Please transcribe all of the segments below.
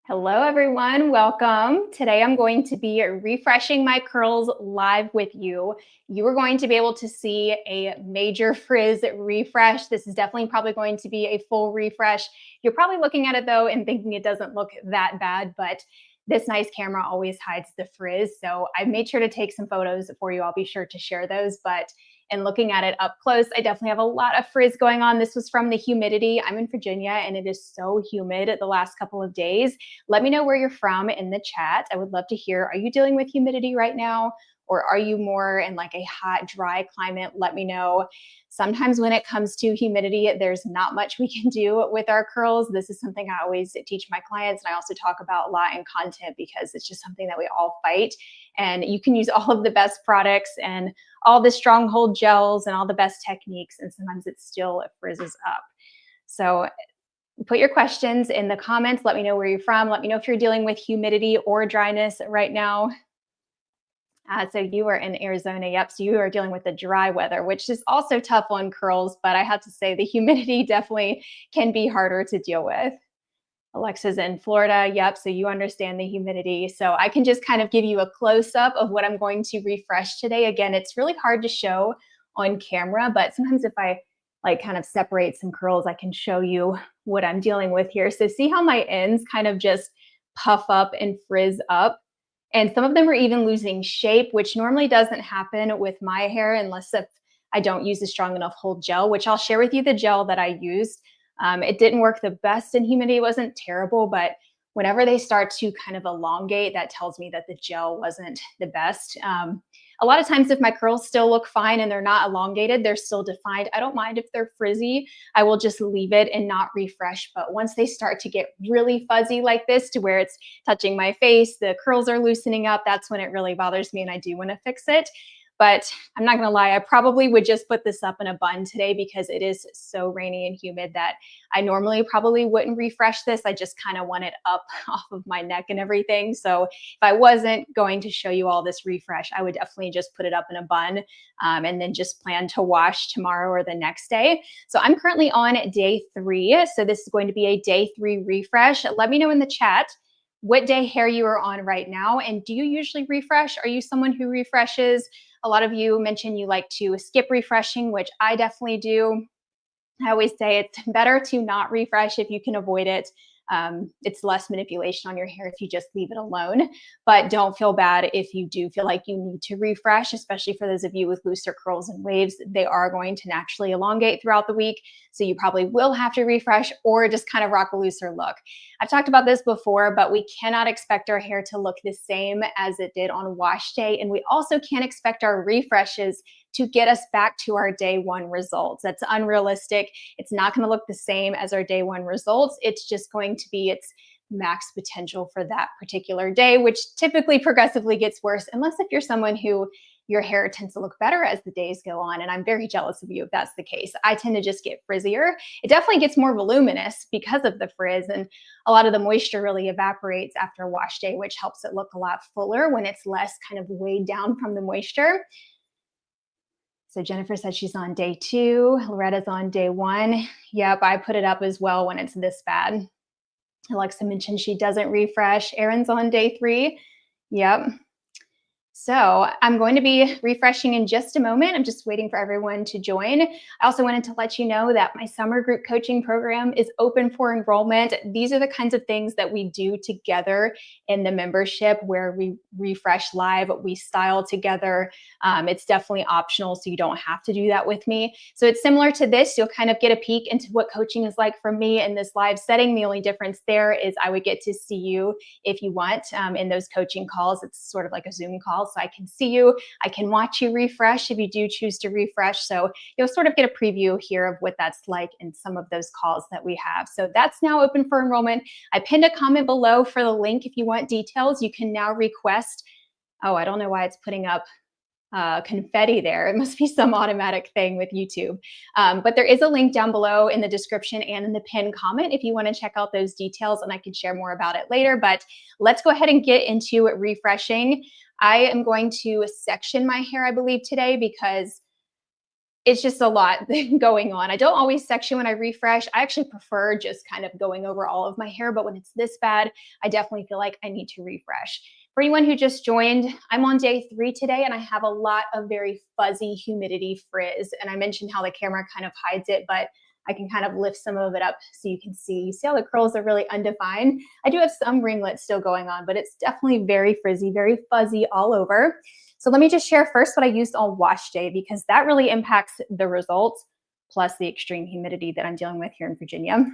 Hello everyone, welcome. Today I'm going to be refreshing my curls live with you. You are going to be able to see a major frizz refresh. This is definitely probably going to be a full refresh. You're probably looking at it though and thinking it doesn't look that bad, but this nice camera always hides the frizz. So I made sure to take some photos for you. I'll be sure to share those, but and looking at it up close, I definitely have a lot of frizz going on. This was from the humidity. I'm in Virginia and it is so humid the last couple of days. Let me know where you're from in the chat. I would love to hear, are you dealing with humidity right now? Or are you more in like a hot, dry climate? Let me know. Sometimes when it comes to humidity, there's not much we can do with our curls. This is something I always teach my clients, and I also talk about a lot in content because it's just something that we all fight. And you can use all of the best products and all the stronghold gels and all the best techniques, and sometimes it still frizzes up. So put your questions in the comments. Let me know where you're from. Let me know if you're dealing with humidity or dryness right now. So you are in Arizona. Yep. So you are dealing with the dry weather, which is also tough on curls, but I have to say the humidity definitely can be harder to deal with. Alexa's in Florida. Yep. So you understand the humidity. So I can just kind of give you a close up of what I'm going to refresh today. Again, it's really hard to show on camera, but sometimes if I like kind of separate some curls, I can show you what I'm dealing with here. So see how my ends kind of just puff up and frizz up. And some of them are even losing shape, which normally doesn't happen with my hair unless if I don't use a strong enough hold gel, which I'll share with you the gel that I used. It didn't work the best in humidity. It wasn't terrible, but whenever they start to kind of elongate, that tells me that the gel wasn't the best. A lot of times if my curls still look fine and they're not elongated, they're still defined. I don't mind if they're frizzy. I will just leave it and not refresh. But once they start to get really fuzzy like this to where it's touching my face, the curls are loosening up, that's when it really bothers me and I do want to fix it. But I'm not gonna lie, I probably would just put this up in a bun today because it is so rainy and humid that I normally probably wouldn't refresh this. I just kind of want it up off of my neck and everything. So if I wasn't going to show you all this refresh, I would definitely just put it up in a bun and then just plan to wash tomorrow or the next day. So I'm currently on day 3. So this is going to be a day 3 refresh. Let me know in the chat what day hair you are on right now. And do you usually refresh? Are you someone who refreshes? A lot of you mentioned you like to skip refreshing, which I definitely do. I always say it's better to not refresh if you can avoid it. It's less manipulation on your hair if you just leave it alone, but don't feel bad if you do feel like you need to refresh, especially for those of you with looser curls and waves. They are going to naturally elongate throughout the week, so you probably will have to refresh or just kind of rock a looser look. I've talked about this before, but we cannot expect our hair to look the same as it did on wash day, and we also can't expect our refreshes to get us back to our day 1 results. That's unrealistic. It's not going to look the same as our day 1 results. It's just going to be its max potential for that particular day, which typically progressively gets worse, unless if you're someone who your hair tends to look better as the days go on. And I'm very jealous of you if that's the case. I tend to just get frizzier. It definitely gets more voluminous because of the frizz, and a lot of the moisture really evaporates after wash day, which helps it look a lot fuller when it's less kind of weighed down from the moisture. So Jennifer said she's on day 2. Loretta's on day 1. Yep, I put it up as well when it's this bad. Alexa mentioned she doesn't refresh. Erin's on day 3. Yep. So I'm going to be refreshing in just a moment. I'm just waiting for everyone to join. I also wanted to let you know that my summer group coaching program is open for enrollment. These are the kinds of things that we do together in the membership where we refresh live, we style together. It's definitely optional, so you don't have to do that with me. So it's similar to this. You'll kind of get a peek into what coaching is like for me in this live setting. The only difference there is I would get to see you if you want in those coaching calls. It's sort of like a Zoom call. So I can see you, I can watch you refresh if you do choose to refresh. So you'll sort of get a preview here of what that's like in some of those calls that we have. So that's now open for enrollment. I pinned a comment below for the link. If you want details, you can now request. Oh, I don't know why it's putting up confetti there. It must be some automatic thing with YouTube. But there is a link down below in the description and in the pinned comment if you want to check out those details, and I can share more about it later. But let's go ahead and get into refreshing. I am going to section my hair, I believe, today because it's just a lot going on. I don't always section when I refresh. I actually prefer just kind of going over all of my hair, but when it's this bad, I definitely feel like I need to refresh. For anyone who just joined, I'm on day 3 today, and I have a lot of very fuzzy humidity frizz. And I mentioned how the camera kind of hides it, but I can kind of lift some of it up so you can see. You see how the curls are really undefined? I do have some ringlets still going on, but it's definitely very frizzy, very fuzzy all over. So let me just share first what I used on wash day, because that really impacts the results, plus the extreme humidity that I'm dealing with here in Virginia.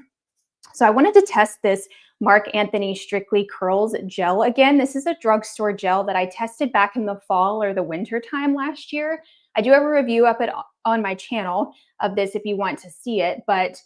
So I wanted to test this Mark Anthony Strictly Curls gel again. This is a drugstore gel that I tested back in the fall or the winter time last year. I do have a review up on my channel of this if you want to see it, but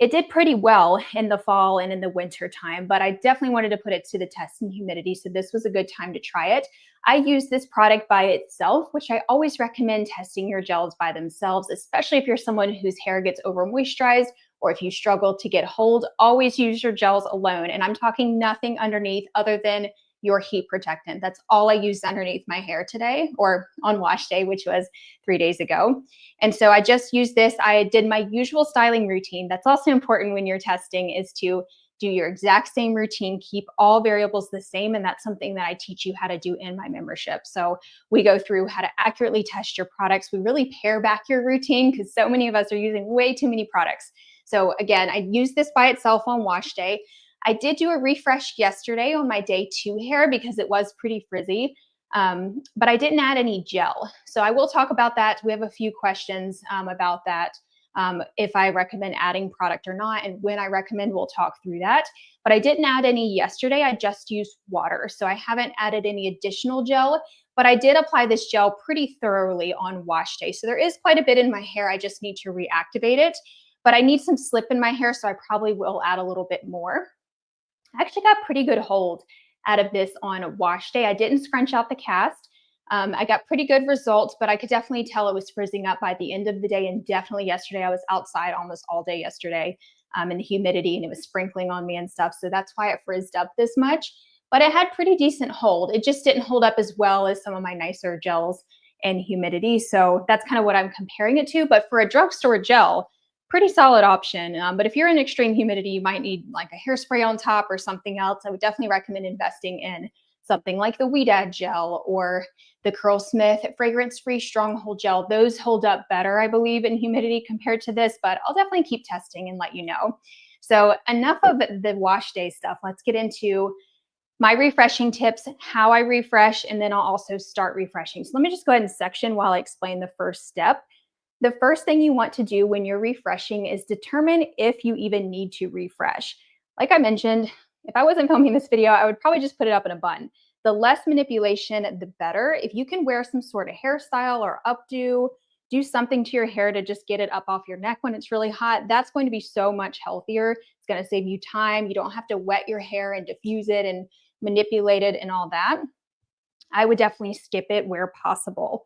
it did pretty well in the fall and in the winter time, but I definitely wanted to put it to the test in humidity, so this was a good time to try it. I use this product by itself, which I always recommend testing your gels by themselves, especially if you're someone whose hair gets over moisturized or if you struggle to get hold. Always use your gels alone, and I'm talking nothing underneath other than your heat protectant. That's all I used underneath my hair today, or on wash day, which was 3 days ago. And so I just used this. I did my usual styling routine. That's also important when you're testing, is to do your exact same routine, keep all variables the same. And that's something that I teach you how to do in my membership. So we go through how to accurately test your products. We really pare back your routine because so many of us are using way too many products. So again, I used this by itself on wash day. I did do a refresh yesterday on my day 2 hair because it was pretty frizzy, but I didn't add any gel. So I will talk about that. We have a few questions about that, if I recommend adding product or not, and when I recommend, we'll talk through that. But I didn't add any yesterday. I just used water. So I haven't added any additional gel, but I did apply this gel pretty thoroughly on wash day. So there is quite a bit in my hair. I just need to reactivate it, but I need some slip in my hair, so I probably will add a little bit more. I actually got pretty good hold out of this on wash day. I didn't scrunch out the cast. I got pretty good results, but I could definitely tell it was frizzing up by the end of the day. And definitely yesterday, I was outside almost all day yesterday in the humidity, and it was sprinkling on me and stuff. So that's why it frizzed up this much. But it had pretty decent hold. It just didn't hold up as well as some of my nicer gels and humidity. So that's kind of what I'm comparing it to. But for a drugstore gel, pretty solid option. But if you're in extreme humidity, you might need like a hairspray on top or something else. I would definitely recommend investing in something like the Weedad gel or the Curlsmith fragrance-free stronghold gel. Those hold up better, I believe, in humidity compared to this, but I'll definitely keep testing and let you know. So enough of the wash day stuff. Let's get into my refreshing tips, how I refresh, and then I'll also start refreshing. So let me just go ahead and section while I explain the first step. The first thing you want to do when you're refreshing is determine if you even need to refresh. Like I mentioned, if I wasn't filming this video, I would probably just put it up in a bun. The less manipulation, the better. If you can wear some sort of hairstyle or updo, do something to your hair to just get it up off your neck when it's really hot, that's going to be so much healthier. It's going to save you time. You don't have to wet your hair and diffuse it and manipulate it and all that. I would definitely skip it where possible.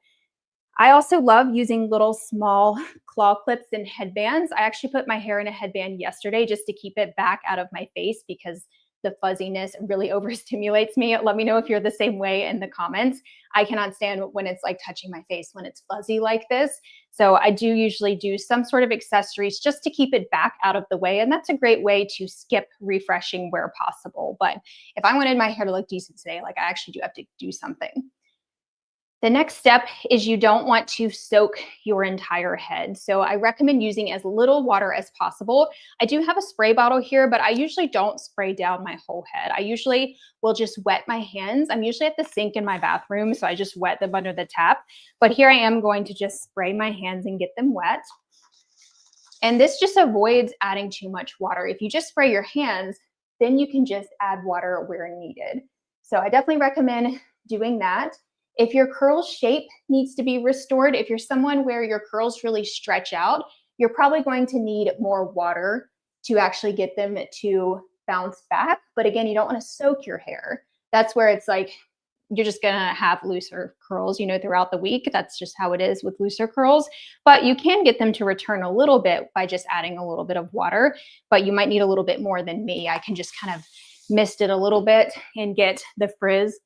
I also love using little small claw clips and headbands. I actually put my hair in a headband yesterday just to keep it back out of my face because the fuzziness really overstimulates me. Let me know if you're the same way in the comments. I cannot stand when it's like touching my face when it's fuzzy like this. So I do usually do some sort of accessories just to keep it back out of the way. And that's a great way to skip refreshing where possible. But if I wanted my hair to look decent today, like I actually do have to do something. The next step is you don't want to soak your entire head. So I recommend using as little water as possible. I do have a spray bottle here, but I usually don't spray down my whole head. I usually will just wet my hands. I'm usually at the sink in my bathroom, so I just wet them under the tap. But here I am going to just spray my hands and get them wet. And this just avoids adding too much water. If you just spray your hands, then you can just add water where needed. So I definitely recommend doing that. If your curl shape needs to be restored, if you're someone where your curls really stretch out, you're probably going to need more water to actually get them to bounce back. But again, you don't want to soak your hair. That's where it's like, you're just going to have looser curls, you know, throughout the week. That's just how it is with looser curls. But you can get them to return a little bit by just adding a little bit of water, but you might need a little bit more than me. I can just kind of mist it a little bit and get the frizz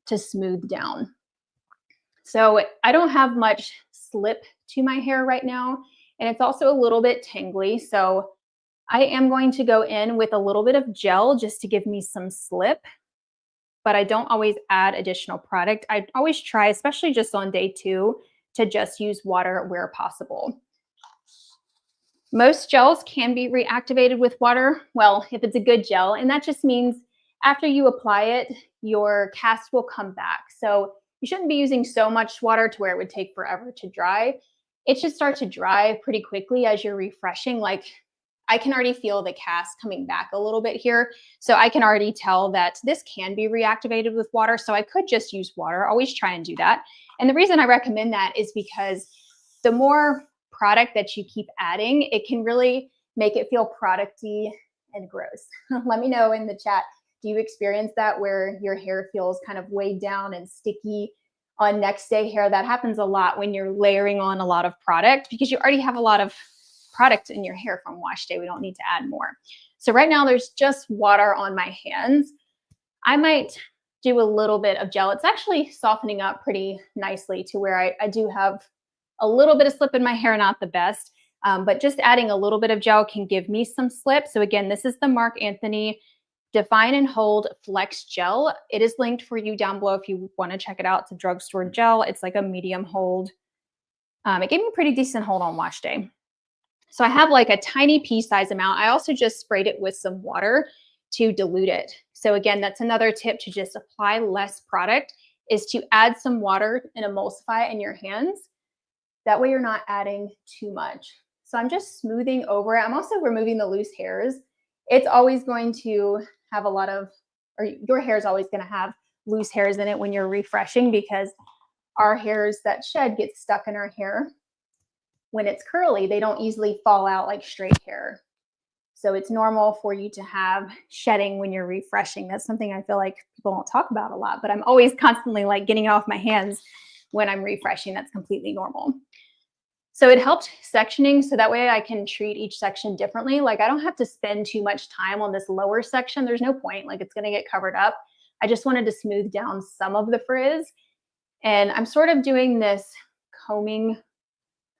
to smooth down. So I don't have much slip to my hair right now. And it's also a little bit tangly. So I am going to go in with a little bit of gel just to give me some slip, but I don't always add additional product. I always try, especially just on day 2, to just use water where possible. Most gels can be reactivated with water. Well, if it's a good gel, and that just means after you apply it, your cast will come back. So you shouldn't be using so much water to where it would take forever to dry. It should start to dry pretty quickly as you're refreshing. Like, I can already feel the cast coming back a little bit here. So I can already tell that this can be reactivated with water. So I could just use water. Always try and do that. And the reason I recommend that is because the more product that you keep adding, it can really make it feel producty and gross. Let me know in the chat. Do you experience that where your hair feels kind of weighed down and sticky on next day hair? That happens a lot when you're layering on a lot of product because you already have a lot of product in your hair from wash day. We don't need to add more. So right now there's just water on my hands. I might do a little bit of gel. It's actually softening up pretty nicely to where I do have a little bit of slip in my hair, not the best, but just adding a little bit of gel can give me some slip. So again, this is the Marc Anthony Define and Hold Flex Gel. It is linked for you down below if you want to check it out. It's a drugstore gel. It's like a medium hold. It gave me a pretty decent hold on wash day. So I have like a tiny pea size amount. I also just sprayed it with some water to dilute it. So again, that's another tip to just apply less product, is to add some water and emulsify in your hands. That way you're not adding too much. So I'm just smoothing over it. I'm also removing the loose hairs. It's always going to have a lot of, or your hair is always going to have loose hairs in it when you're refreshing, because our hairs that shed get stuck in our hair. When it's curly, they don't easily fall out like straight hair. So it's normal for you to have shedding when you're refreshing. That's something I feel like people don't talk about a lot, but I'm always constantly like getting it off my hands when I'm refreshing. That's completely normal. So it helped sectioning, so that way I can treat each section differently. Like, I don't have to spend too much time on this lower section. There's no point, like it's gonna get covered up. I just wanted to smooth down some of the frizz. And I'm sort of doing this combing,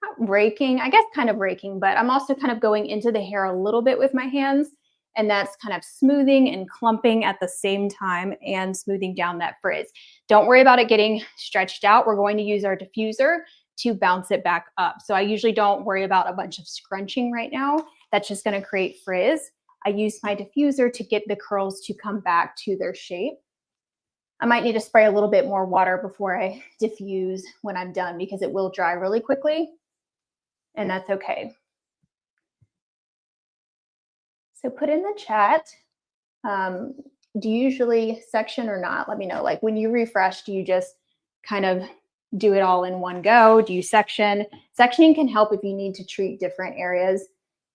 not raking, I guess kind of raking, but I'm also kind of going into the hair a little bit with my hands. And that's kind of smoothing and clumping at the same time and smoothing down that frizz. Don't worry about it getting stretched out. We're going to use our diffuser to bounce it back up. So I usually don't worry about a bunch of scrunching right now. That's just going to create frizz. I use my diffuser to get the curls to come back to their shape. I might need to spray a little bit more water before I diffuse when I'm done, because it will dry really quickly, and that's okay. So put in the chat, do you usually section or not? Let me know. Like, when you refresh, do you just kind of do it all in one go? Do you section? Sectioning can help if you need to treat different areas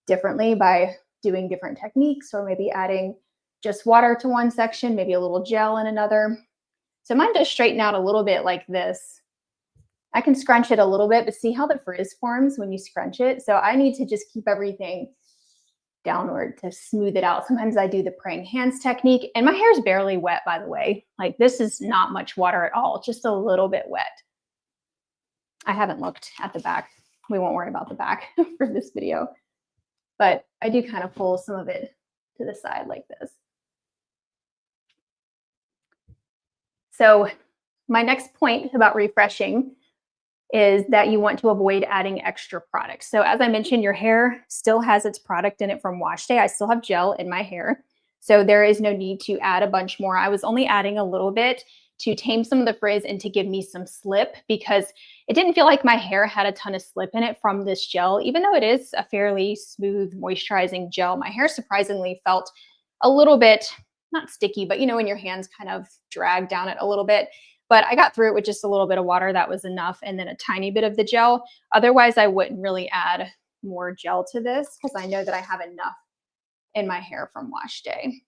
differently by doing different techniques, or maybe adding just water to one section, maybe a little gel in another. So mine does straighten out a little bit like this. I can scrunch it a little bit, but see how the frizz forms when you scrunch it? So I need to just keep everything downward to smooth it out. Sometimes I do the praying hands technique, and my hair is barely wet, by the way. Like, this is not much water at all, just a little bit wet. I haven't looked at the back. We won't worry about the back for this video, but I do kind of pull some of it to the side like this. So my next point about refreshing is that you want to avoid adding extra products. So as I mentioned, your hair still has its product in it from wash day. I still have gel in my hair, so there is no need to add a bunch more. I was only adding a little bit to tame some of the frizz and to give me some slip, because it didn't feel like my hair had a ton of slip in it from this gel. Even though it is a fairly smooth moisturizing gel, my hair surprisingly felt a little bit, not sticky, but you know, when your hands kind of drag down it a little bit. But I got through it with just a little bit of water. That was enough. And then a tiny bit of the gel. Otherwise, I wouldn't really add more gel to this, because I know that I have enough in my hair from wash day.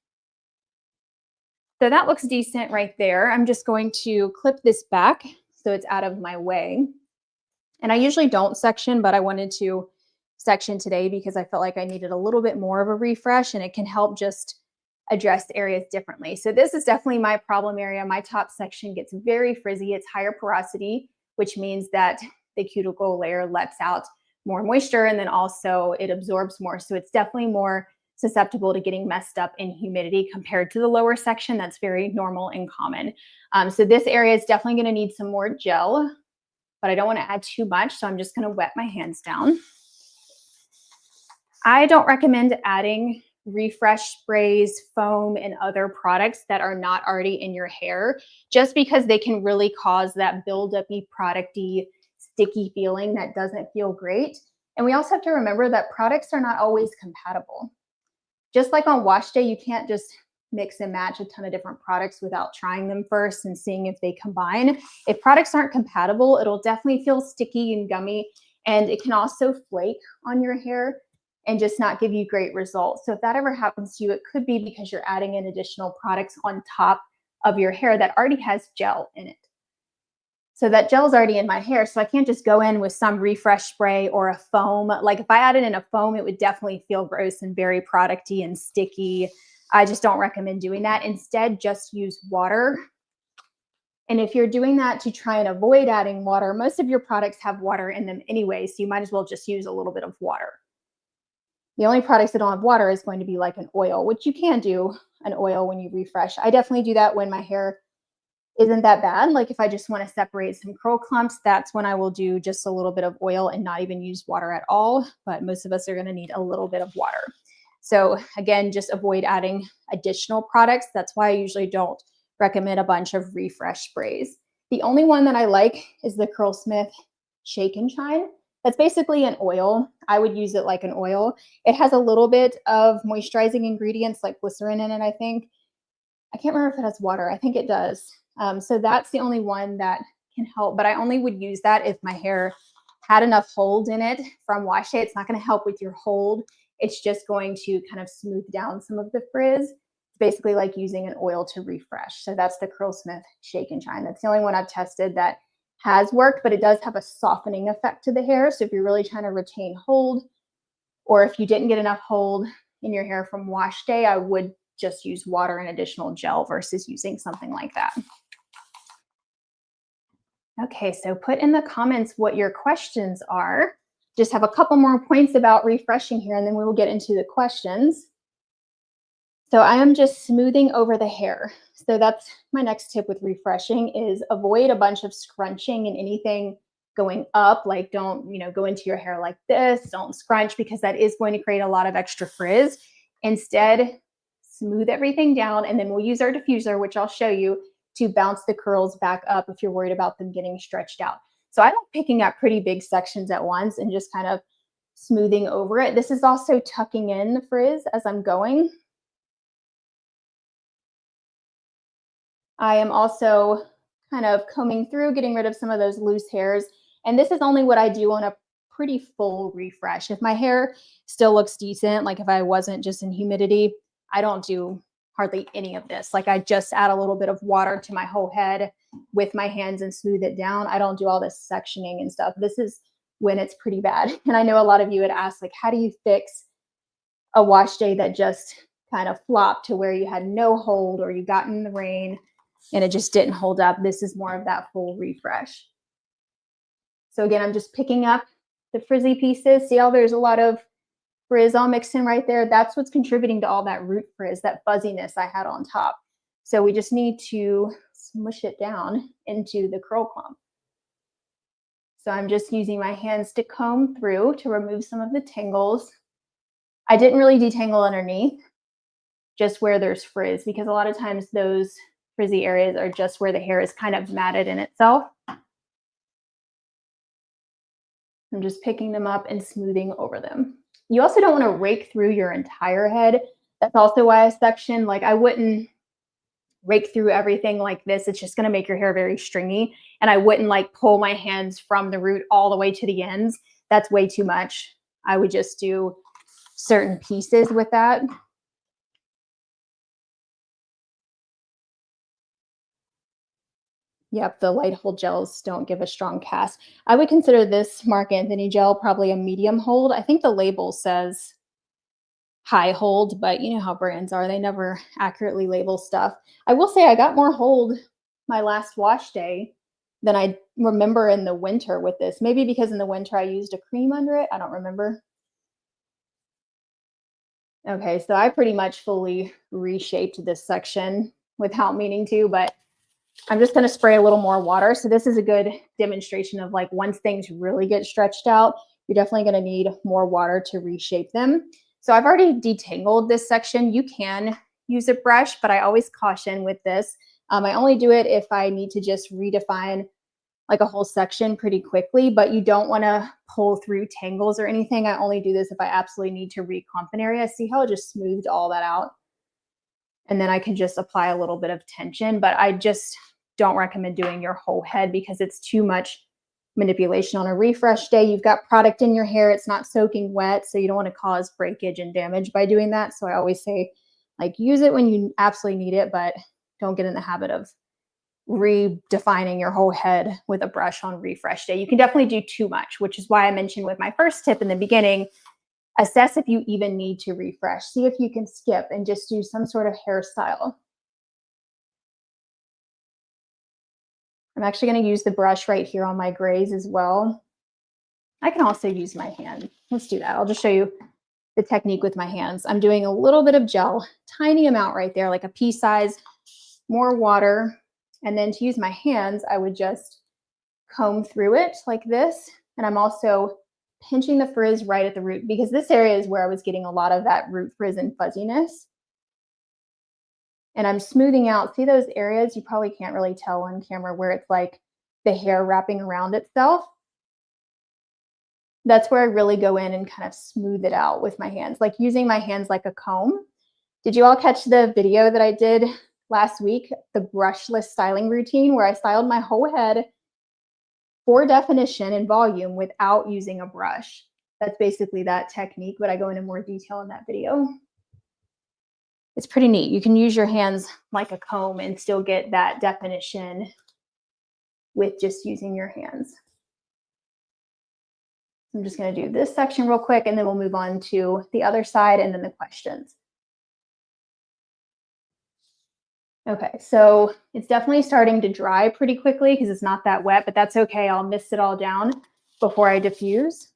So that looks decent right there. I'm just going to clip this back so it's out of my way. And I usually don't section, but I wanted to section today because I felt like I needed a little bit more of a refresh, and it can help just address areas differently. So this is definitely my problem area. My top section gets very frizzy. It's higher porosity, which means that the cuticle layer lets out more moisture, and then also it absorbs more. So it's definitely more susceptible to getting messed up in humidity compared to the lower section. That's very normal and common. So this area is definitely going to need some more gel, but I don't want to add too much. So I'm just going to wet my hands down. I don't recommend adding refresh sprays, foam, and other products that are not already in your hair, just because they can really cause that build-up-y, product-y, sticky feeling that doesn't feel great. And we also have to remember that products are not always compatible. Just like on wash day, you can't just mix and match a ton of different products without trying them first and seeing if they combine. If products aren't compatible, it'll definitely feel sticky and gummy, and it can also flake on your hair and just not give you great results. So if that ever happens to you, it could be because you're adding in additional products on top of your hair that already has gel in it. So that gel's already in my hair, so I can't just go in with some refresh spray or a foam. Like if I added in a foam, it would definitely feel gross and very producty and sticky. I just don't recommend doing that. Instead, just use water. And if you're doing that to try and avoid adding water, most of your products have water in them anyway, so you might as well just use a little bit of water. The only products that don't have water is going to be like an oil, which you can do an oil when you refresh. I definitely do that when my hair isn't that bad. Like if I just want to separate some curl clumps, that's when I will do just a little bit of oil and not even use water at all. But most of us are going to need a little bit of water. So again, just avoid adding additional products. That's why I usually don't recommend a bunch of refresh sprays. The only one that I like is the Curlsmith Shake and Shine. That's basically an oil. I would use it like an oil. It has a little bit of moisturizing ingredients like glycerin in it, I think. I can't remember if it has water. I think it does. So that's the only one that can help, but I only would use that if my hair had enough hold in it from wash day. It's not going to help with your hold. It's just going to kind of smooth down some of the frizz. It's basically like using an oil to refresh. So that's the Curlsmith Shake and Shine. That's the only one I've tested that has worked, but it does have a softening effect to the hair. So if you're really trying to retain hold, or if you didn't get enough hold in your hair from wash day, I would just use water and additional gel versus using something like that. Okay, so put in the comments what your questions are. Just have a couple more points about refreshing here, and then we will get into the questions. So I am just smoothing over the hair. So that's my next tip with refreshing is avoid a bunch of scrunching and anything going up. Like don't, go into your hair like this. Don't scrunch because that is going to create a lot of extra frizz. Instead, smooth everything down, and then we'll use our diffuser, which I'll show you, to bounce the curls back up if you're worried about them getting stretched out. So I'm picking up pretty big sections at once and just kind of smoothing over it. This is also tucking in the frizz as I'm going. I am also kind of combing through, getting rid of some of those loose hairs. And this is only what I do on a pretty full refresh. If my hair still looks decent, like if I wasn't just in humidity, I don't do hardly any of this. Like I just add a little bit of water to my whole head with my hands and smooth it down. I don't do all this sectioning and stuff. This is when it's pretty bad. And I know a lot of you had asked, like, how do you fix a wash day that just kind of flopped to where you had no hold or you got in the rain and it just didn't hold up? This is more of that full refresh. So again, I'm just picking up the frizzy pieces. See how there's a lot of frizz all mixed in right there? That's what's contributing to all that root frizz, that fuzziness I had on top. So we just need to smush it down into the curl clump. So I'm just using my hands to comb through to remove some of the tangles. I didn't really detangle underneath, just where there's frizz, because a lot of times those frizzy areas are just where the hair is kind of matted in itself. I'm just picking them up and smoothing over them. You also don't want to rake through your entire head. That's also why I section. Like I wouldn't rake through everything like this. It's just going to make your hair very stringy. And I wouldn't like pull my hands from the root all the way to the ends. That's way too much. I would just do certain pieces with that. Yep, the light hold gels don't give a strong cast. I would consider this Marc Anthony gel probably a medium hold. I think the label says high hold, but you know how brands are. They never accurately label stuff. I will say I got more hold my last wash day than I remember in the winter with this. Maybe because in the winter I used a cream under it. I don't remember. Okay, so I pretty much fully reshaped this section without meaning to, but I'm just going to spray a little more water. So this is a good demonstration of like once things really get stretched out, you're definitely going to need more water to reshape them. So I've already detangled this section. You can use a brush, but I always caution with this. I only do it if I need to just redefine like a whole section pretty quickly, but you don't want to pull through tangles or anything. I only do this if I absolutely need to recomp an area. See how it just smoothed all that out? And then I can just apply a little bit of tension, but I just don't recommend doing your whole head because it's too much manipulation on a refresh day. You've got product in your hair. It's not soaking wet, so you don't want to cause breakage and damage by doing that. So I always say, like, use it when you absolutely need it, but don't get in the habit of redefining your whole head with a brush on refresh day. You can definitely do too much, which is why I mentioned with my first tip in the beginning, assess if you even need to refresh. See if you can skip and just do some sort of hairstyle. I'm actually going to use the brush right here on my grays as well. I can also use my hand. Let's do that. I'll just show you the technique with my hands. I'm doing a little bit of gel, tiny amount right there, like a pea size, more water. And then to use my hands, I would just comb through it like this. And I'm also pinching the frizz right at the root because this area is where I was getting a lot of that root frizz and fuzziness. And I'm smoothing out. See those areas? You probably can't really tell on camera where it's like the hair wrapping around itself. That's where I really go in and kind of smooth it out with my hands, like using my hands like a comb. Did you all catch the video that I did last week, the brushless styling routine, where I styled my whole head for definition and volume without using a brush? That's basically that technique, but I go into more detail in that video. It's pretty neat. You can use your hands like a comb and still get that definition with just using your hands. I'm just going to do this section real quick, and then we'll move on to the other side and then the questions. Okay, so it's definitely starting to dry pretty quickly because it's not that wet, but that's okay. I'll mist it all down before I diffuse.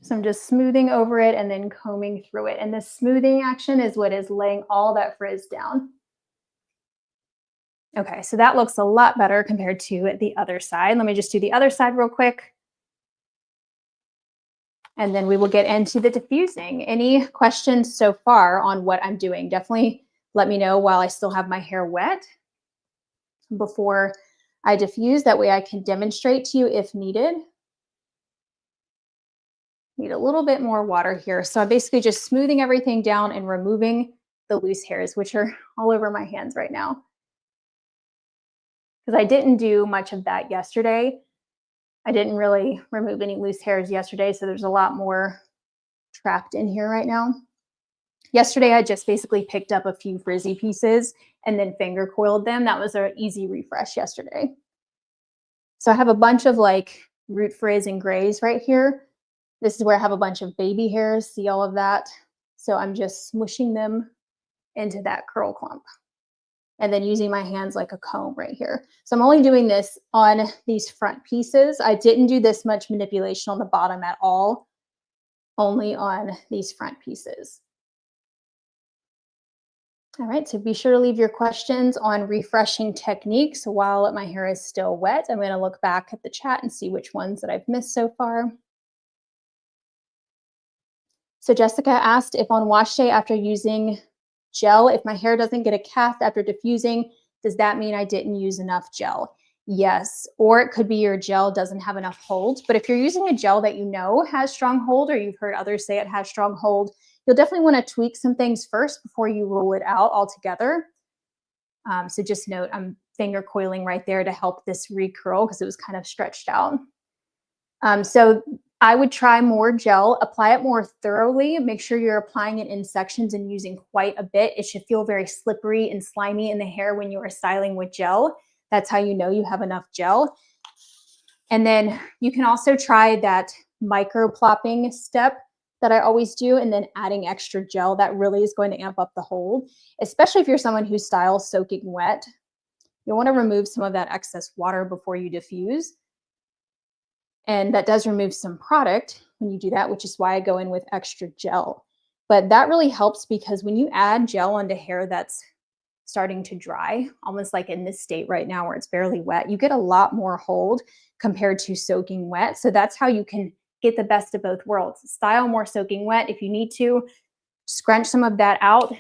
So I'm just smoothing over it and then combing through it. And this smoothing action is what is laying all that frizz down. Okay, so that looks a lot better compared to the other side. Let me just do the other side real quick. And then we will get into the diffusing. Any questions so far on what I'm doing? Definitely let me know while I still have my hair wet before I diffuse. That way I can demonstrate to you if needed. Need a little bit more water here. So I'm basically just smoothing everything down and removing the loose hairs, which are all over my hands right now. Because I didn't do much of that yesterday. I didn't really remove any loose hairs yesterday, so there's a lot more trapped in here right now. Yesterday, I just basically picked up a few frizzy pieces and then finger coiled them. That was an easy refresh yesterday. So I have a bunch of like root frizz and grays right here. This is where I have a bunch of baby hairs. See all of that? So I'm just smushing them into that curl clump and then using my hands like a comb right here. So I'm only doing this on these front pieces. I didn't do this much manipulation on the bottom at all, only on these front pieces. All right, so be sure to leave your questions on refreshing techniques while my hair is still wet. I'm going to look back at the chat and see which ones that I've missed so far. So Jessica asked if on wash day after using gel, if my hair doesn't get a cast after diffusing, does that mean I didn't use enough gel? Yes, or it could be your gel doesn't have enough hold. But if you're using a gel that you know has strong hold, or you've heard others say it has strong hold, you'll definitely want to tweak some things first before you roll it out altogether. So just note, I'm finger coiling right there to help this recurl because it was kind of stretched out. So I would try more gel, apply it more thoroughly, make sure you're applying it in sections and using quite a bit. It should feel very slippery and slimy in the hair when you are styling with gel. That's how you know you have enough gel. And then you can also try that micro plopping step that I always do, and then adding extra gel. That really is going to amp up the hold, especially if you're someone who styles soaking wet. You'll want to remove some of that excess water before you diffuse. And that does remove some product when you do that, which is why I go in with extra gel. But that really helps because when you add gel onto hair that's starting to dry, almost like in this state right now where it's barely wet, you get a lot more hold compared to soaking wet. So that's how you can get the best of both worlds. Style more soaking wet if you need to, scrunch some of that out,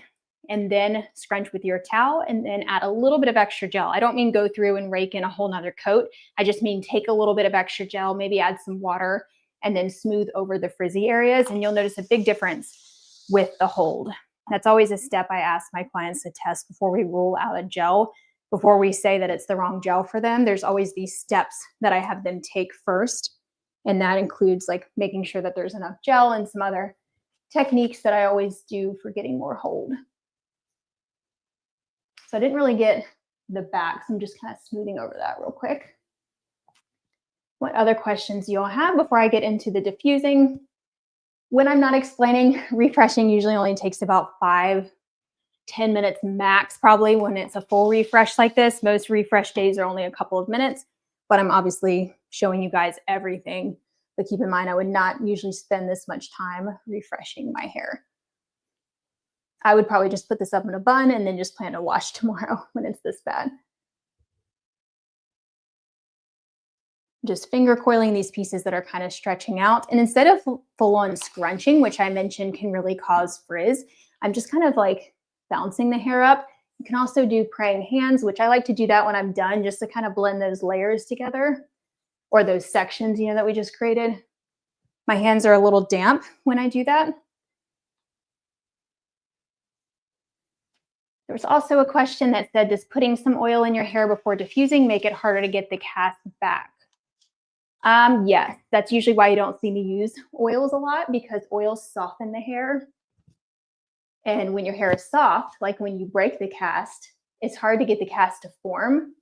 and then scrunch with your towel, and then add a little bit of extra gel. I don't mean go through and rake in a whole nother coat. I just mean take a little bit of extra gel, maybe add some water, and then smooth over the frizzy areas, and you'll notice a big difference with the hold. That's always a step I ask my clients to test before we rule out a gel. Before we say that it's the wrong gel for them, there's always these steps that I have them take first. And that includes like making sure that there's enough gel and some other techniques that I always do for getting more hold. So I didn't really get the back, so I'm just kind of smoothing over that real quick. What other questions do you all have before I get into the diffusing? When I'm not explaining, refreshing usually only takes about 5-10 minutes max, probably when it's a full refresh like this. Most refresh days are only a couple of minutes, but I'm obviously showing you guys everything. But keep in mind, I would not usually spend this much time refreshing my hair. I would probably just put this up in a bun and then just plan to wash tomorrow when it's this bad. Just finger coiling these pieces that are kind of stretching out. And instead of full-on scrunching, which I mentioned can really cause frizz, I'm just kind of like bouncing the hair up. You can also do praying hands, which I like to do that when I'm done, just to kind of blend those layers together, or those sections, that we just created. My hands are a little damp when I do that. There was also a question that said, does putting some oil in your hair before diffusing make it harder to get the cast back? Yes, that's usually why you don't see me use oils a lot, because oils soften the hair. And when your hair is soft, like when you break the cast, it's hard to get the cast to form.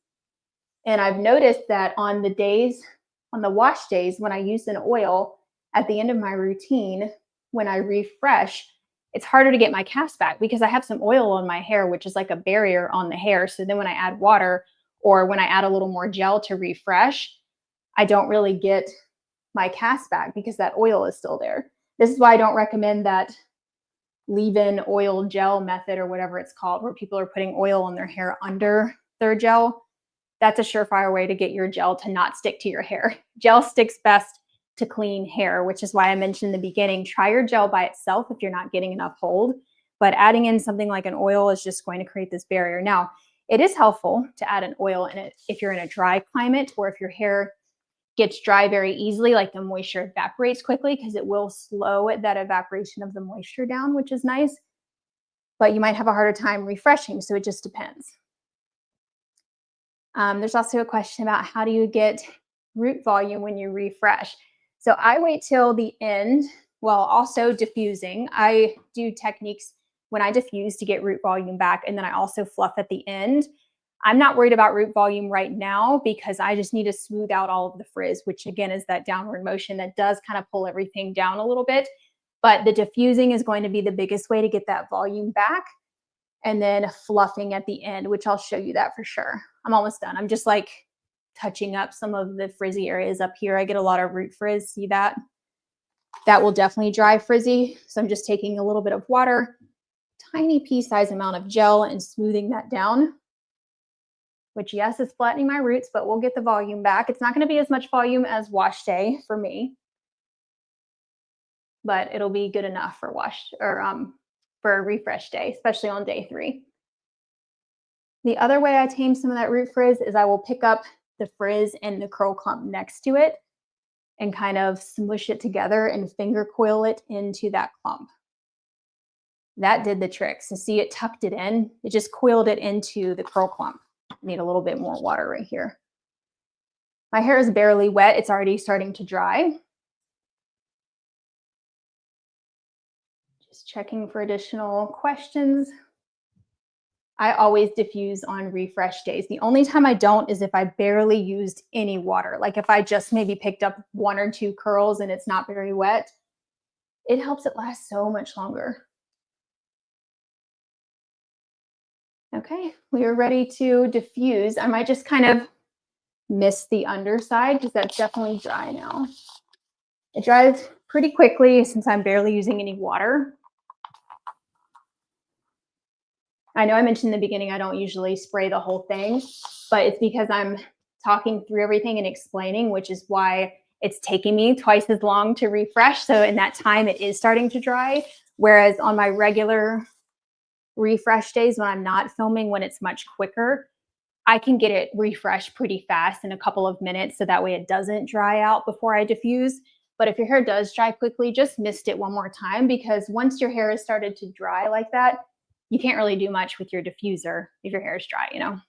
And I've noticed that on the wash days, when I use an oil at the end of my routine, when I refresh, it's harder to get my cast back because I have some oil on my hair, which is like a barrier on the hair. So then when I add water, or when I add a little more gel to refresh, I don't really get my cast back because that oil is still there. This is why I don't recommend that leave-in oil gel method, or whatever it's called, where people are putting oil on their hair under their gel. That's a surefire way to get your gel to not stick to your hair. Gel sticks best to clean hair, which is why I mentioned in the beginning, try your gel by itself if you're not getting enough hold, but adding in something like an oil is just going to create this barrier. Now, it is helpful to add an oil in it if you're in a dry climate, or if your hair gets dry very easily, like the moisture evaporates quickly, because it will slow that evaporation of the moisture down, which is nice. But you might have a harder time refreshing, so it just depends. There's also a question about how do you get root volume when you refresh. So I wait till the end, while also diffusing. I do techniques when I diffuse to get root volume back, and then I also fluff at the end. I'm not worried about root volume right now because I just need to smooth out all of the frizz, which again is that downward motion that does kind of pull everything down a little bit. But the diffusing is going to be the biggest way to get that volume back. And then fluffing at the end, which I'll show you that for sure. I'm almost done. I'm just like touching up some of the frizzy areas up here. I get a lot of root frizz. See that? That will definitely dry frizzy. So I'm just taking a little bit of water, tiny pea size amount of gel, and smoothing that down. Which, yes, is flattening my roots, but we'll get the volume back. It's not going to be as much volume as wash day for me, but it'll be good enough for for a refresh day, especially on day 3. The other way I tame some of that root frizz is I will pick up the frizz and the curl clump next to it and kind of smush it together and finger coil it into that clump. That did the trick. So see, it tucked it in. It just coiled it into the curl clump. Need a little bit more water right here. My hair is barely wet. It's already starting to dry. Just checking for additional questions. I always diffuse on refresh days. The only time I don't is if I barely used any water. Like if I just maybe picked up 1 or 2 curls and it's not very wet, It helps it last so much longer. Okay, we are ready to diffuse. I might just kind of miss the underside because that's definitely dry now. It dries pretty quickly since I'm barely using any water. I know I mentioned in the beginning I don't usually spray the whole thing, but it's because I'm talking through everything and explaining, which is why it's taking me twice as long to refresh. So in that time, it is starting to dry. Whereas on my regular refresh days when I'm not filming, when it's much quicker, I can get it refreshed pretty fast in a couple of minutes. So that way it doesn't dry out before I diffuse. But if your hair does dry quickly, just mist it one more time, because once your hair has started to dry like that, you can't really do much with your diffuser if your hair is dry, you know?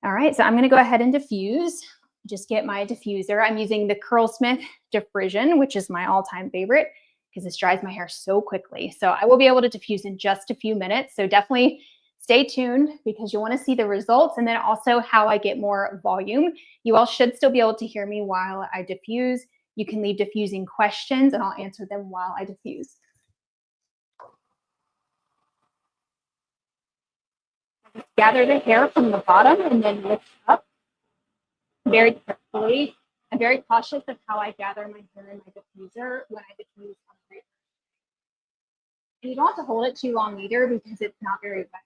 All right, so I'm gonna go ahead and diffuse. Just get my diffuser. I'm using the Curlsmith Diffusion, which is my all-time favorite because this dries my hair so quickly. So I will be able to diffuse in just a few minutes. So definitely stay tuned because you'll want to see the results and then also how I get more volume. You all should still be able to hear me while I diffuse. You can leave diffusing questions and I'll answer them while I diffuse. Gather the hair from the bottom and then lift up very carefully. I'm very cautious of how I gather my hair in my diffuser when I diffuse on the refresh. And you don't have to hold it too long either because it's not very wet.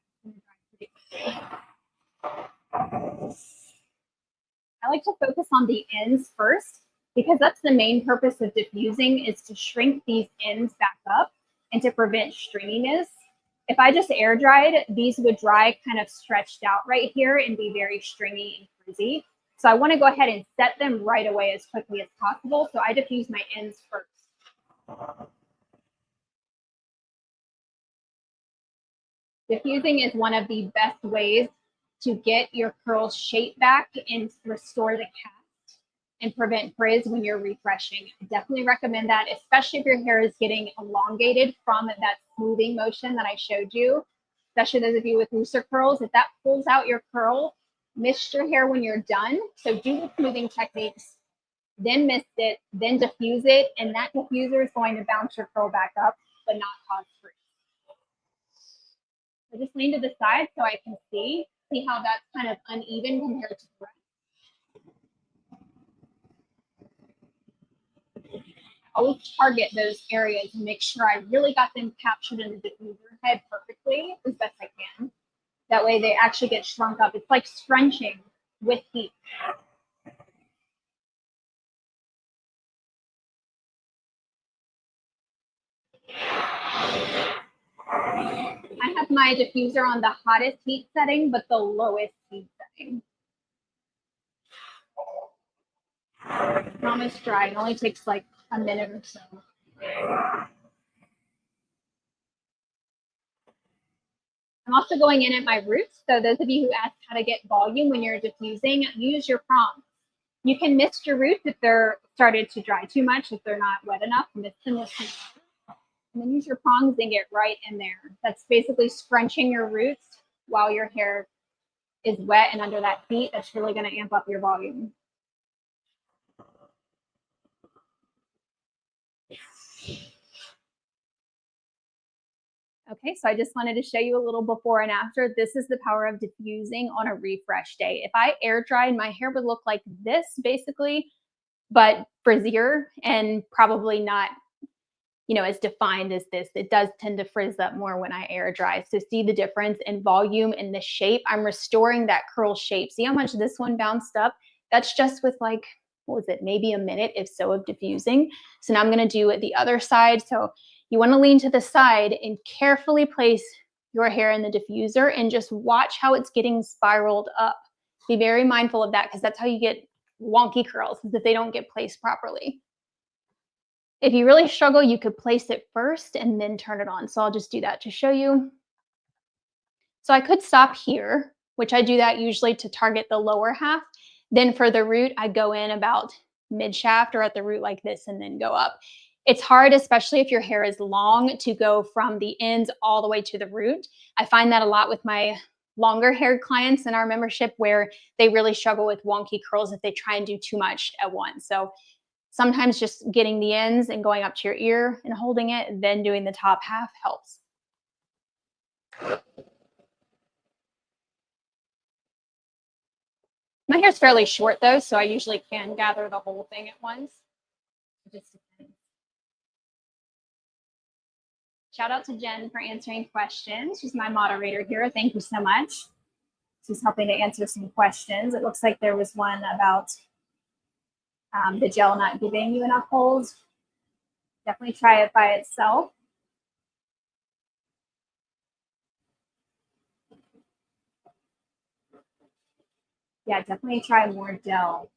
I like to focus on the ends first because that's the main purpose of diffusing, is to shrink these ends back up and to prevent stringiness. If I just air dried, these would dry kind of stretched out right here and be very stringy and frizzy. So I want to go ahead and set them right away as quickly as possible. So I diffuse my ends first. Diffusing is one of the best ways to get your curls shape back and restore the cast and prevent frizz when you're refreshing. I definitely recommend that, especially if your hair is getting elongated from that smoothing motion that I showed you, especially those of you with looser curls. If that pulls out your curl, mist your hair when you're done. So do the smoothing techniques, then mist it, then diffuse it, and that diffuser is going to bounce your curl back up, but not cause frizz. So just lean to the side so I can see how that's kind of uneven compared to the rest. Always target those areas and make sure I really got them captured in the diffuser head perfectly as best I can. That way they actually get shrunk up. It's like scrunching with heat. I have my diffuser on the hottest heat setting, but the lowest heat setting. It's almost dry. It only takes like a minute or so. I'm also going in at my roots. So those of you who asked how to get volume when you're diffusing, use your prongs. You can mist your roots if they're started to dry too much, if they're not wet enough, mist them with some water. And then use your prongs and get right in there. That's basically scrunching your roots while your hair is wet and under that heat. That's really going to amp up your volume. Okay, so I just wanted to show you a little before and after. This is the power of diffusing on a refresh day. If I air dried, my hair would look like this basically, but frizzier and probably not, you know, as defined as this. It does tend to frizz up more when I air dry. So see the difference in volume and the shape. I'm restoring that curl shape. See how much this one bounced up? That's just with like, what was it, maybe a minute, if so, of diffusing. So now I'm gonna do the other side. So you wanna lean to the side and carefully place your hair in the diffuser and just watch how it's getting spiraled up. Be very mindful of that because that's how you get wonky curls, is if they don't get placed properly. If you really struggle, you could place it first and then turn it on. So I'll just do that to show you. So I could stop here, which I do that usually to target the lower half. Then for the root, I go in about mid-shaft or at the root like this and then go up. It's hard, especially if your hair is long, to go from the ends all the way to the root. I find that a lot with my longer haired clients in our membership where they really struggle with wonky curls if they try and do too much at once. So Sometimes just getting the ends and going up to your ear and holding it, then doing the top half helps. My hair's fairly short though, so I usually can gather the whole thing at once. It just depends. Shout out to Jen for answering questions. She's my moderator here. Thank you so much. She's helping to answer some questions. It looks like there was one about the gel not giving you enough hold. Definitely try it by itself. Yeah, definitely try more gel.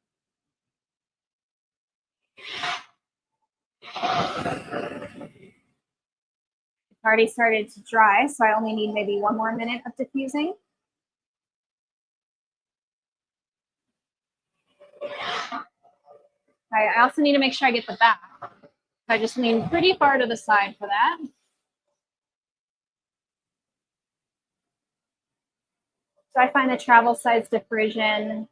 It's already started to dry, so I only need maybe 1 more minute of diffusing. I also need to make sure I get the back. I just lean pretty far to the side for that. So I find the travel size diffusion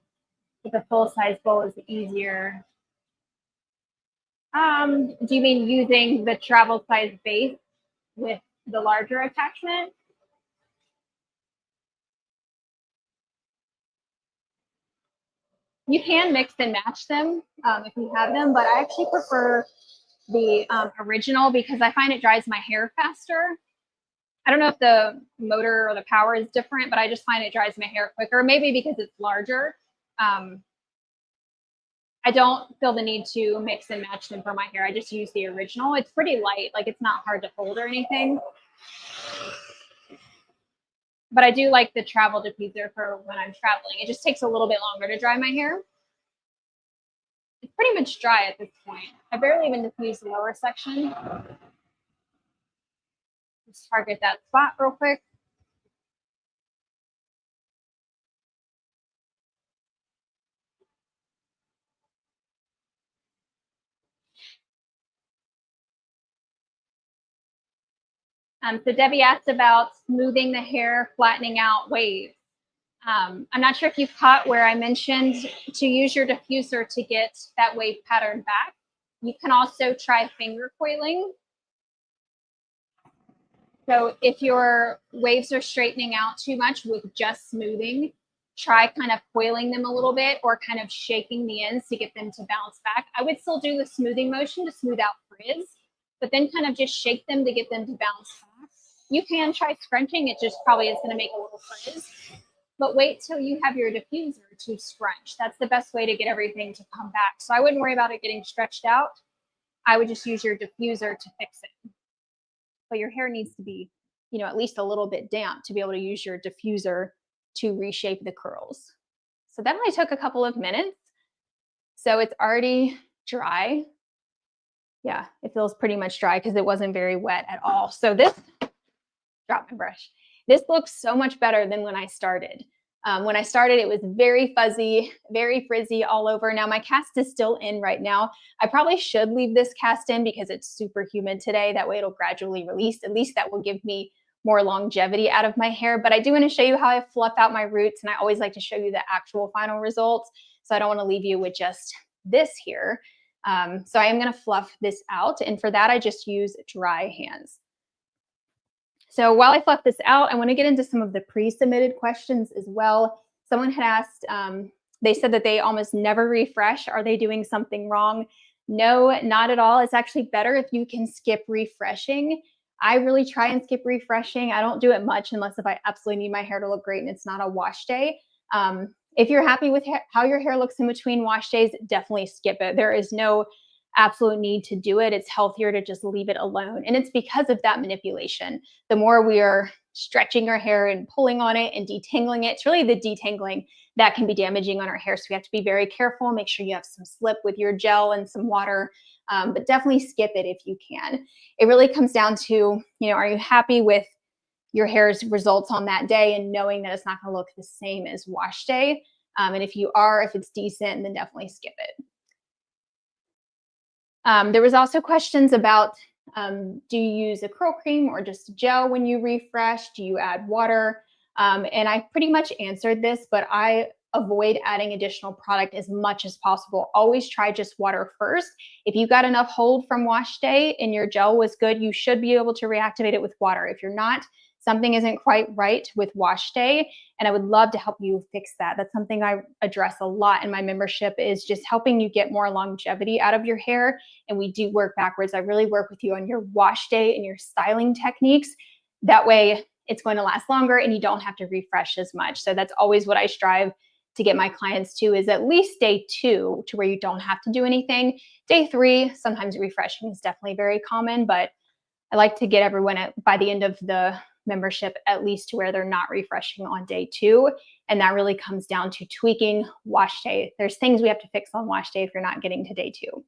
with a full size bowl is easier. Do you mean using the travel size base with the larger attachment? You can mix and match them if you have them, but I actually prefer the original because I find it dries my hair faster. I don't know if the motor or the power is different, but I just find it dries my hair quicker, maybe because it's larger. I don't feel the need to mix and match them for my hair. I just use the original. It's pretty light, like it's not hard to hold or anything. But I do like the travel diffuser for when I'm traveling. It just takes a little bit longer to dry my hair. It's pretty much dry at this point. I barely even diffuse the lower section. Just target that spot real quick. So Debbie asked about smoothing the hair, flattening out waves. I'm not sure if you caught where I mentioned to use your diffuser to get that wave pattern back. You can also try finger coiling. So if your waves are straightening out too much with just smoothing, try kind of coiling them a little bit or kind of shaking the ends to get them to bounce back. I would still do the smoothing motion to smooth out frizz, but then kind of just shake them to get them to bounce back. You can try scrunching. It just probably is going to make a little frizz, but wait till you have your diffuser to scrunch. That's the best way to get everything to come back. So I wouldn't worry about it getting stretched out. I would just use your diffuser to fix it. But your hair needs to be, you know, at least a little bit damp to be able to use your diffuser to reshape the curls. So that only took a couple of minutes. So it's already dry. Yeah, it feels pretty much dry because it wasn't very wet at all. So this, drop my brush. This looks so much better than when I started. When I started, it was very fuzzy, very frizzy all over. Now my cast is still in right now. I probably should leave this cast in because it's super humid today. That way it'll gradually release. At least that will give me more longevity out of my hair. But I do want to show you how I fluff out my roots. And I always like to show you the actual final results. So I don't want to leave you with just this here. So I am going to fluff this out. And for that, I just use dry hands. So while I fluff this out, I want to get into some of the pre-submitted questions as well. Someone had asked, they said that they almost never refresh. Are they doing something wrong? No, not at all. It's actually better if you can skip refreshing. I really try and skip refreshing. I don't do it much unless if I absolutely need my hair to look great and it's not a wash day. If you're happy with how your hair looks in between wash days, definitely skip it. There is no absolute need to do it. It's healthier to just leave it alone. And it's because of that manipulation. The more we are stretching our hair and pulling on it and detangling it, it's really the detangling that can be damaging on our hair. So we have to be very careful. Make sure you have some slip with your gel and some water, but definitely skip it if you can. It really comes down to, you know, are you happy with your hair's results on that day and knowing that it's not going to look the same as wash day? And if you are, if it's decent, then definitely skip it. There was also questions about, do you use a curl cream or just gel when you refresh? Do you add water? And I pretty much answered this, but I avoid adding additional product as much as possible. Always try just water first. If you got enough hold from wash day and your gel was good, you should be able to reactivate it with water. If you're not, something isn't quite right with wash day, and I would love to help you fix that. That's something I address a lot in my membership, is just helping you get more longevity out of your hair. And we do work backwards. I really work with you on your wash day and your styling techniques. That way it's going to last longer and you don't have to refresh as much. So that's always what I strive to get my clients to, is at least day 2 to where you don't have to do anything. Day 3, sometimes refreshing is definitely very common, but I like to get everyone by the end of the membership at least to where they're not refreshing on day 2. And that really comes down to tweaking wash day. There's things we have to fix on wash day if you're not getting to day 2.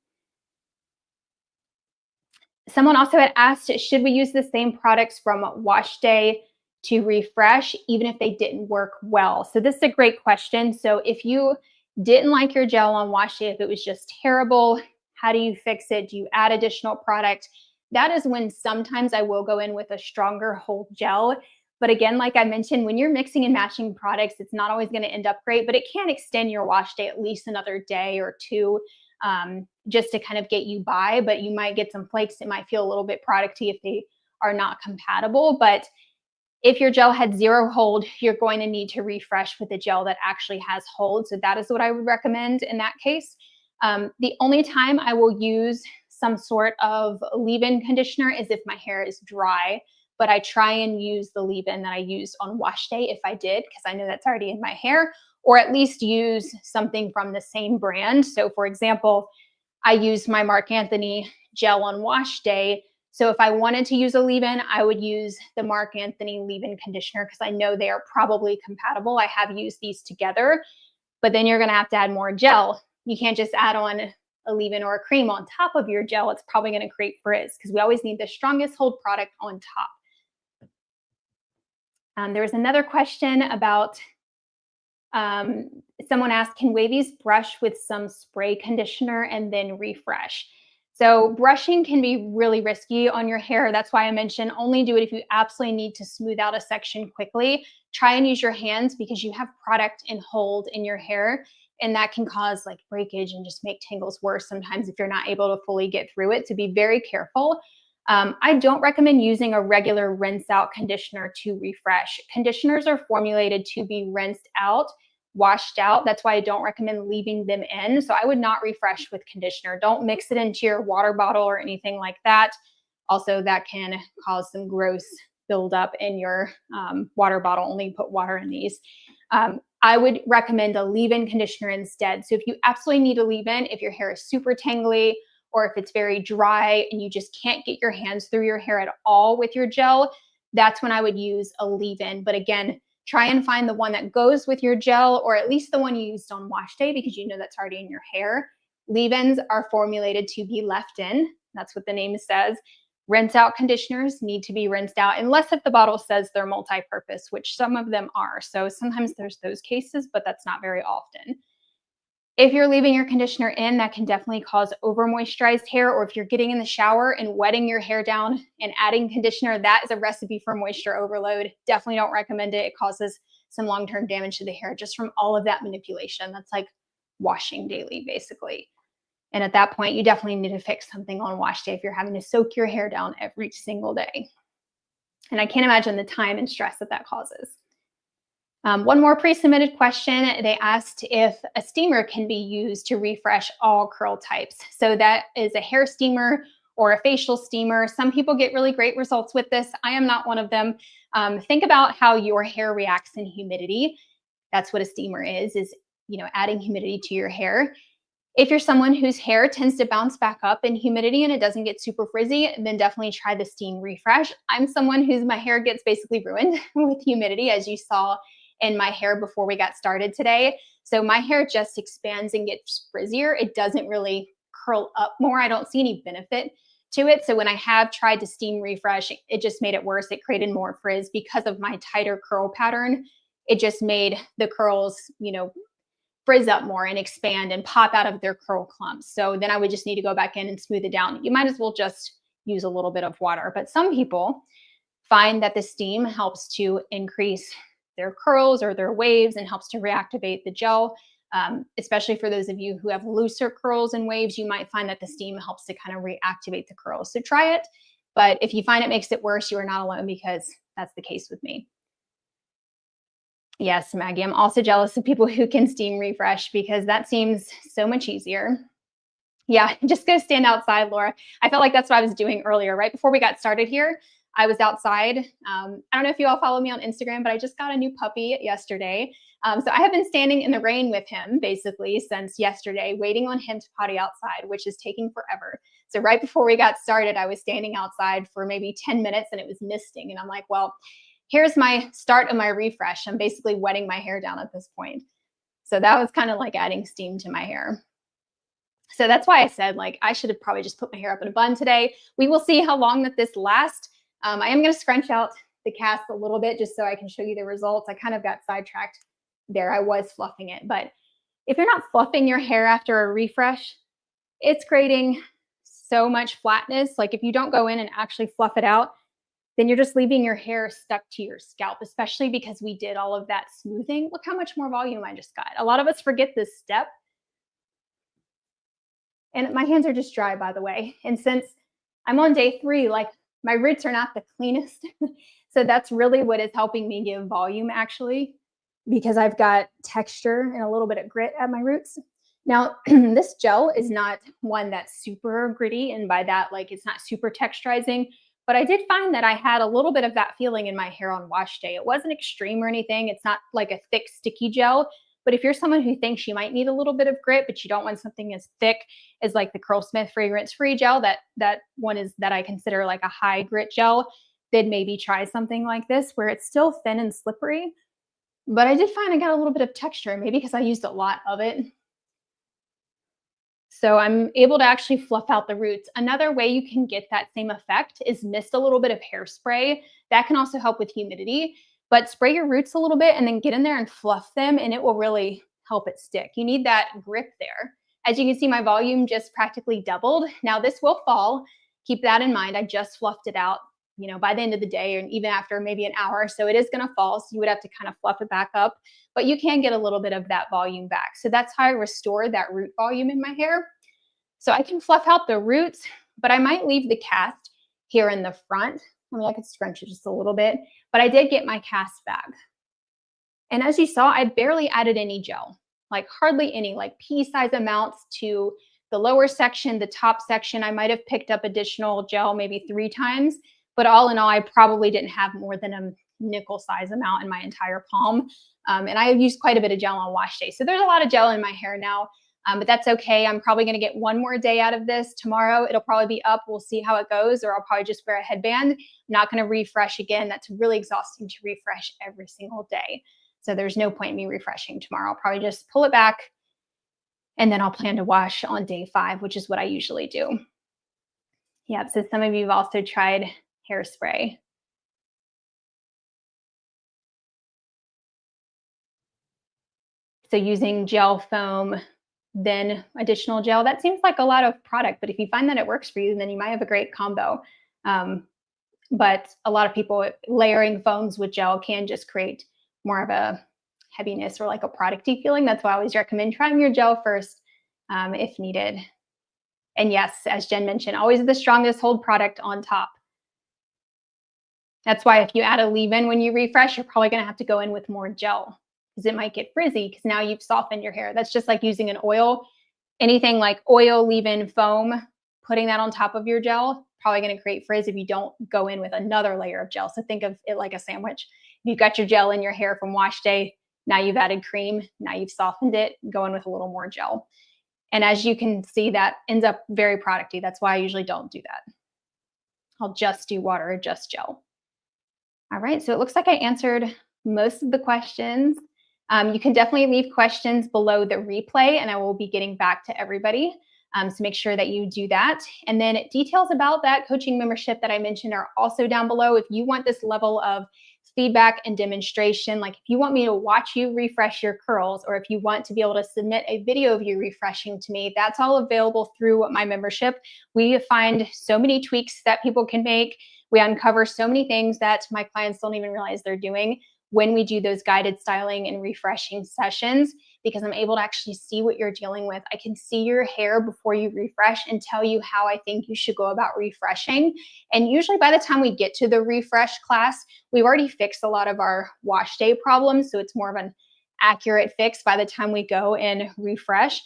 Someone also had asked, should we use the same products from wash day to refresh, even if they didn't work well? So this is a great question. So if you didn't like your gel on wash day, if it was just terrible, how do you fix it? Do you add additional product? That is when sometimes I will go in with a stronger hold gel. But again, like I mentioned, when you're mixing and matching products, it's not always going to end up great, but it can extend your wash day at least another day or 2, just to kind of get you by. But you might get some flakes. It might feel a little bit producty if they are not compatible. But if your gel had 0 hold, you're going to need to refresh with a gel that actually has hold. So that is what I would recommend in that case. The only time I will use some sort of leave-in conditioner is if my hair is dry, but I try and use the leave-in that I used on wash day if I did, because I know that's already in my hair, or at least use something from the same brand. So for example, I used my Marc Anthony gel on wash day. So if I wanted to use a leave-in, I would use the Marc Anthony leave-in conditioner because I know they are probably compatible. I have used these together, but then you're going to have to add more gel. You can't just add on a leave-in or a cream on top of your gel. It's probably going to create frizz because we always need the strongest hold product on top. There was another question about someone asked, can wavies brush with some spray conditioner and then refresh? So brushing can be really risky on your hair. That's why I mentioned only do it if you absolutely need to smooth out a section quickly. Try and use your hands because you have product and hold in your hair, and that can cause like breakage and just make tangles worse sometimes if you're not able to fully get through it. So be very careful. I don't recommend using a regular rinse out conditioner to refresh. Conditioners are formulated to be rinsed out, washed out. That's why I don't recommend leaving them in. So I would not refresh with conditioner. Don't mix it into your water bottle or anything like that. Also, that can cause some gross buildup in your water bottle. Only put water in these. I would recommend a leave-in conditioner instead. So if you absolutely need a leave-in, if your hair is super tangly, or if it's very dry and you just can't get your hands through your hair at all with your gel, that's when I would use a leave-in. But again, try and find the one that goes with your gel, or at least the one you used on wash day because you know that's already in your hair. Leave-ins are formulated to be left in. That's what the name says. Rinse out conditioners need to be rinsed out unless if the bottle says they're multi-purpose, which some of them are. So sometimes there's those cases, but that's not very often. If you're leaving your conditioner in, that can definitely cause over moisturized hair, or if you're getting in the shower and wetting your hair down and adding conditioner, that is a recipe for moisture overload. Definitely don't recommend it. It causes some long-term damage to the hair just from all of that manipulation. That's like washing daily, basically. And at that point, you definitely need to fix something on wash day if you're having to soak your hair down every single day. And I can't imagine the time and stress that that causes. One more pre-submitted question. They asked if a steamer can be used to refresh all curl types. So that is a hair steamer or a facial steamer. Some people get really great results with this. I am not one of them. Think about how your hair reacts in humidity. That's what a steamer is adding humidity to your hair. If you're someone whose hair tends to bounce back up in humidity and it doesn't get super frizzy, then definitely try the steam refresh. I'm someone my hair gets basically ruined with humidity, as you saw in my hair before we got started today. So my hair just expands and gets frizzier. It doesn't really curl up more. I don't see any benefit to it. So when I have tried to steam refresh, it just made it worse. It created more frizz because of my tighter curl pattern. It just made the curls, frizz up more and expand and pop out of their curl clumps. So then I would just need to go back in and smooth it down. You might as well just use a little bit of water. But some people find that the steam helps to increase their curls or their waves and helps to reactivate the gel. Especially for those of you who have looser curls and waves, you might find that the steam helps to kind of reactivate the curls. So try it. But if you find it makes it worse, you are not alone, because that's the case with me. Yes, Maggie, I'm also jealous of people who can steam refresh, because that seems so much easier. Yeah, just go stand outside, Laura. I felt like that's what I was doing earlier. Right before we got started here, I was outside. I don't know if you all follow me on Instagram, but I just got a new puppy yesterday. So I have been standing in the rain with him basically since yesterday, waiting on him to potty outside, which is taking forever. So right before we got started, I was standing outside for maybe 10 minutes and it was misting. And I'm like, well, here's my start of my refresh. I'm basically wetting my hair down at this point. So that was kind of like adding steam to my hair. So that's why I said, like, I should have probably just put my hair up in a bun today. We will see how long that this lasts. I am going to scrunch out the cast a little bit just so I can show you the results. I kind of got sidetracked there. I was fluffing it. But if you're not fluffing your hair after a refresh, it's creating so much flatness. Like if you don't go in and actually fluff it out, then you're just leaving your hair stuck to your scalp, especially because we did all of that smoothing. Look how much more volume I just got. A lot of us forget this step. And my hands are just dry, by the way. And since I'm on day 3, like my roots are not the cleanest. So that's really what is helping me give volume, actually, because I've got texture and a little bit of grit at my roots. Now, this gel is not one that's super gritty. And by that, like it's not super texturizing. But I did find that I had a little bit of that feeling in my hair on wash day. It wasn't extreme or anything. It's not like a thick, sticky gel. But if you're someone who thinks you might need a little bit of grit, but you don't want something as thick as like the Curlsmith fragrance-free gel, that one is that I consider like a high grit gel, then maybe try something like this where it's still thin and slippery. But I did find I got a little bit of texture, maybe because I used a lot of it. So I'm able to actually fluff out the roots. Another way you can get that same effect is mist a little bit of hairspray. That can also help with humidity. But spray your roots a little bit and then get in there and fluff them, and it will really help it stick. You need that grip there. As you can see, my volume just practically doubled. Now this will fall. Keep that in mind. I just fluffed it out, by the end of the day, and even after maybe an hour. So it is going to fall. So you would have to kind of fluff it back up, but you can get a little bit of that volume back. So that's how I restore that root volume in my hair. So I can fluff out the roots, but I might leave the cast here in the front. I could scrunch it just a little bit, but I did get my cast back. And as you saw, I barely added any gel, like hardly any, like pea-size amounts to the lower section, the top section. I might have picked up additional gel maybe 3 times, but all in all, I probably didn't have more than a nickel-size amount in my entire palm. And I used quite a bit of gel on wash day. So there's a lot of gel in my hair now. But that's okay. I'm probably going to get one more day out of this. Tomorrow, it'll probably be up. We'll see how it goes, or I'll probably just wear a headband. I'm not going to refresh again. That's really exhausting to refresh every single day. So there's no point in me refreshing tomorrow. I'll probably just pull it back, and then I'll plan to wash on day 5, which is what I usually do. Yeah, so some of you have also tried hairspray. So using gel foam, then additional gel, that seems like a lot of product, but if you find that it works for you, then you might have a great combo. But a lot of people layering foams with gel can just create more of a heaviness or like a producty feeling. That's why I always recommend trying your gel first if needed. And yes, as Jen mentioned, always the strongest hold product on top. That's why if you add a leave-in when you refresh, you're probably going to have to go in with more gel, because it might get frizzy because now you've softened your hair. That's just like using an oil. Anything like oil, leave-in, foam, putting that on top of your gel, probably going to create frizz if you don't go in with another layer of gel. So think of it like a sandwich. You've got your gel in your hair from wash day. Now you've added cream. Now you've softened it. Go in with a little more gel. And as you can see, that ends up very producty. That's why I usually don't do that. I'll just do water or just gel. All right, so it looks like I answered most of the questions. You can definitely leave questions below the replay, and I will be getting back to everybody. So make sure that you do that. And then details about that coaching membership that I mentioned are also down below. If you want this level of feedback and demonstration, like if you want me to watch you refresh your curls, or if you want to be able to submit a video of you refreshing to me, that's all available through my membership. We find so many tweaks that people can make. We uncover so many things that my clients don't even realize they're doing. when we do those guided styling and refreshing sessions, because I'm able to actually see what you're dealing with. I can see your hair before you refresh and tell you how I think you should go about refreshing. And usually by the time we get to the refresh class, we've already fixed a lot of our wash day problems. So it's more of an accurate fix by the time we go and refresh.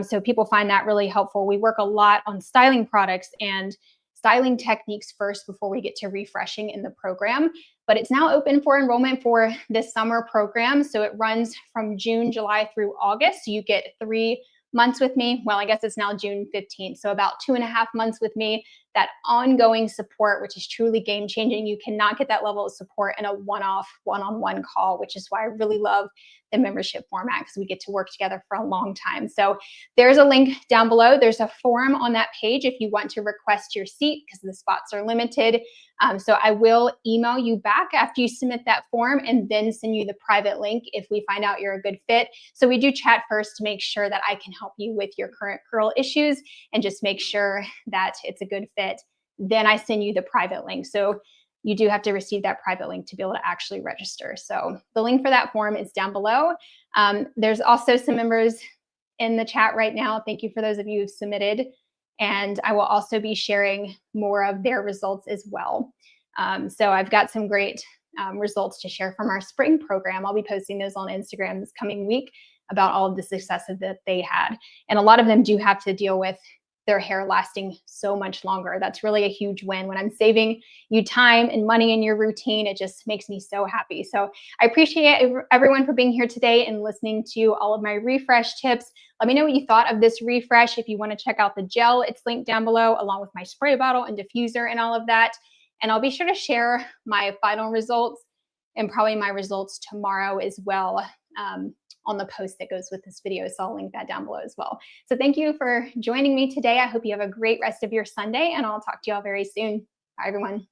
So people find that really helpful. We work a lot on styling products and styling techniques first before we get to refreshing in the program. But it's now open for enrollment for this summer program. So it runs from June, July through August. So you get 3 months with me. Well, I guess it's now June 15th. So about 2.5 months with me, that ongoing support, which is truly game changing. You cannot get that level of support in a one-off, one-on-one call, which is why I really love the membership format, because we get to work together for a long time. So there's a link down below. There's a form on that page if you want to request your seat, because the spots are limited. So I will email you back after you submit that form and then send you the private link if we find out you're a good fit. So we do chat first to make sure that I can help you with your current curl issues and just make sure that it's a good fit. Then I send you the private link. So you do have to receive that private link to be able to actually register. So the link for that form is down below. There's also some members in the chat right now. Thank you for those of you who've submitted. And I will also be sharing more of their results as well. So I've got some great results to share from our spring program. I'll be posting those on Instagram this coming week about all of the successes that they had. And a lot of them do have to deal with their hair lasting so much longer. That's really a huge win. When I'm saving you time and money in your routine, it just makes me so happy. So I appreciate everyone for being here today and listening to all of my refresh tips. Let me know what you thought of this refresh. If you want to check out the gel, it's linked down below, along with my spray bottle and diffuser and all of that. And I'll be sure to share my final results and probably my results tomorrow as well, on the post that goes with this video. So I'll link that down below as well. So thank you for joining me today. I hope you have a great rest of your Sunday, and I'll talk to you all very soon. Bye, everyone.